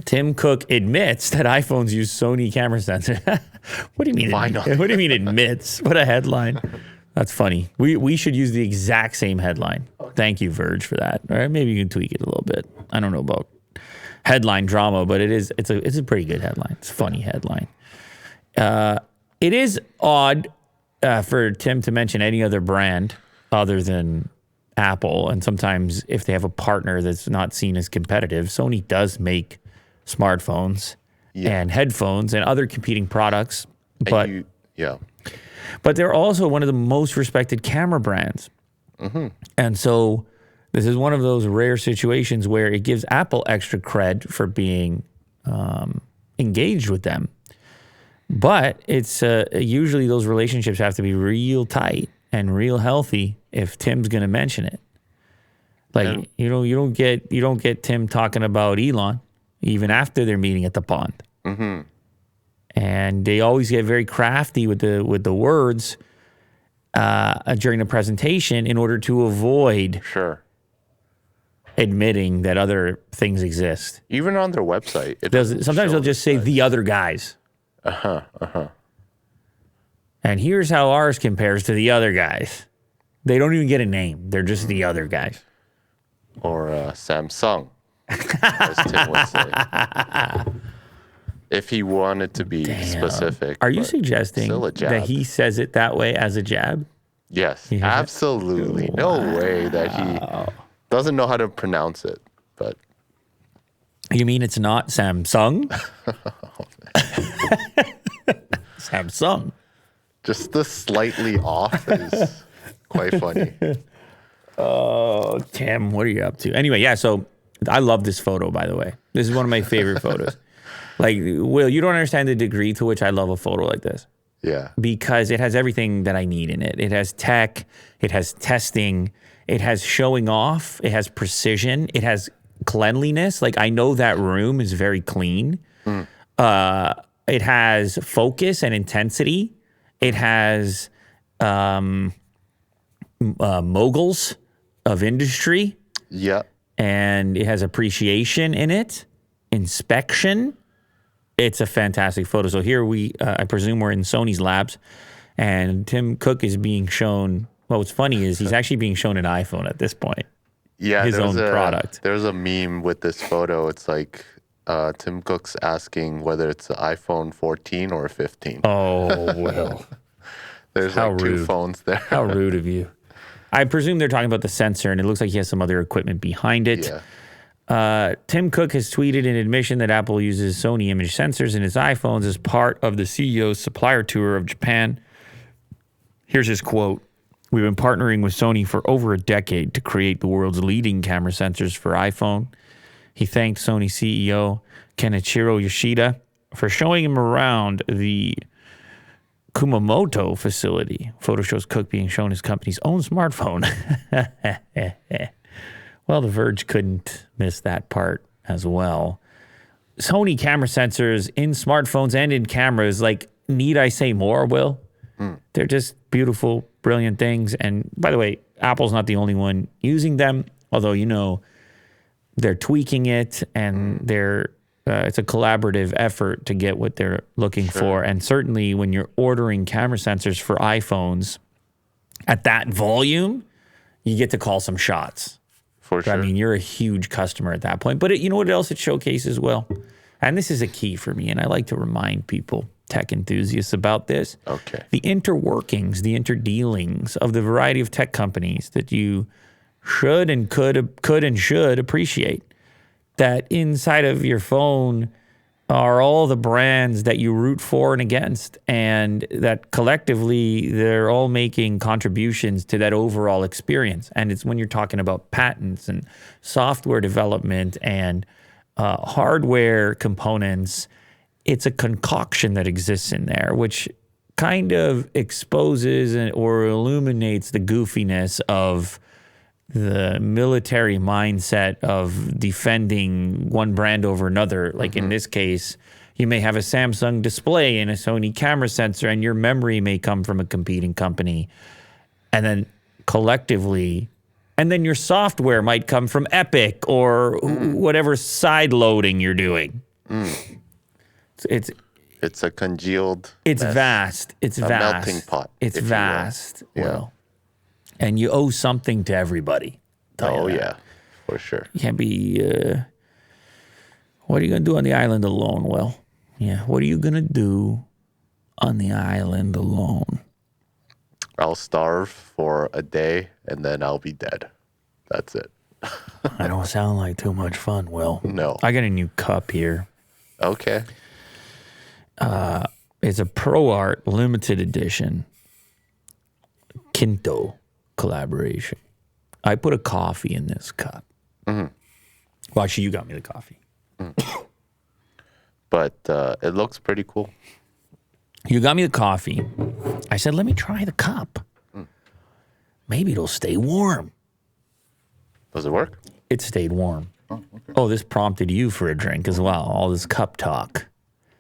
Tim Cook admits that iPhones use Sony camera sensor. What do you mean? Why not? What do you mean admits? What a headline. That's funny. We should use the exact same headline. Thank you, Verge, for that. All right, maybe you can tweak it a little bit. I don't know about headline drama, but it's a pretty good headline. It's a funny headline. It is odd for Tim to mention any other brand other than Apple, and sometimes if they have a partner that's not seen as competitive, Sony does make smartphones and headphones and other competing products, but but they're also one of the most respected camera brands. And so this is one of those rare situations where it gives Apple extra cred for being engaged with them. But it's usually those relationships have to be real tight and real healthy if Tim's going to mention it. Like you don't get Tim talking about Elon even after they're meeting at the pond. And they always get very crafty with the words during the presentation in order to avoid admitting that other things exist. Even on their website, sometimes they'll just say the other guys. And here's how ours compares to the other guys. They don't even get a name. They're just the other guys. Or Samsung, as Tim would say. If he wanted to be specific. Are you suggesting that he says it that way as a jab? Yes, absolutely. Wow. No way that he doesn't know how to pronounce it. But you mean it's not Samsung? Samsung. Just the slightly off is quite funny. Oh, Tim, what are you up to? Anyway, yeah, so I love this photo, by the way. This is one of my favorite photos. Like, Will, you don't understand the degree to which I love a photo like this. Yeah. Because it has everything that I need in it. It has tech, it has testing, it has showing off, it has precision, it has cleanliness. Like, I know that room is very clean. It has focus and intensity. It has moguls of industry. Yeah. And it has appreciation in it, inspection. It's a fantastic photo. So here I presume we're in Sony's labs, and Tim Cook is being shown. Well, what's funny is he's actually being shown an iPhone at this point. Yeah, his own product. There's a meme with this photo. It's like Tim Cook's asking whether it's an iPhone 14 or 15. Oh, well. There's like two phones there. How rude of you. I presume they're talking about the sensor, and it looks like he has some other equipment behind it. Yeah. Tim Cook has tweeted an admission that Apple uses Sony image sensors in its iPhones as part of the CEO's supplier tour of Japan. Here's his quote. "We've been partnering with Sony for over a decade to create the world's leading camera sensors for iPhone." He thanked Sony CEO Kenichiro Yoshida for showing him around the Kumamoto facility. Photo shows Cook being shown his company's own smartphone. Well, The Verge couldn't miss that part as well. Sony camera sensors in smartphones and in cameras, like, need I say more, Will? They're just beautiful, brilliant things. And by the way, Apple's not the only one using them, although, they're tweaking it, and it's a collaborative effort to get what they're looking for. And certainly when you're ordering camera sensors for iPhones at that volume, you get to call some shots. For sure. I mean, you're a huge customer at that point. But you know what else it showcases, Will? And this is a key for me, and I like to remind people, tech enthusiasts, about this. Okay. The interworkings, the interdealings of the variety of tech companies that you should and could and should appreciate. That inside of your phone are all the brands that you root for and against, and that collectively they're all making contributions to that overall experience. And it's when you're talking about patents and software development and hardware components, it's a concoction that exists in there, which kind of exposes or illuminates the goofiness of the military mindset of defending one brand over another. Like in this case, you may have a Samsung display and a Sony camera sensor, and your memory may come from a competing company. And then collectively, and then your software might come from Epic or whatever side loading you're doing. It's a congealed. It's mess. vast. It's A vast. melting pot, It's if you will. vast. Yeah. Will. And you owe something to everybody. Oh yeah, for sure. You can't be. What are you gonna do on the island alone? Will? Yeah. What are you gonna do on the island alone? I'll starve for a day and then I'll be dead. That's it. I don't sound like too much fun, Will. No. I got a new cup here. Okay. It's a Pro Art limited edition Kinto collaboration. I put a coffee in this cup. Well, actually, you got me the coffee. But it looks pretty cool. You got me the coffee. I said, let me try the cup. Maybe it'll stay warm. Does it work? It stayed warm. Oh, okay. Oh, this prompted you for a drink as well. All this cup talk.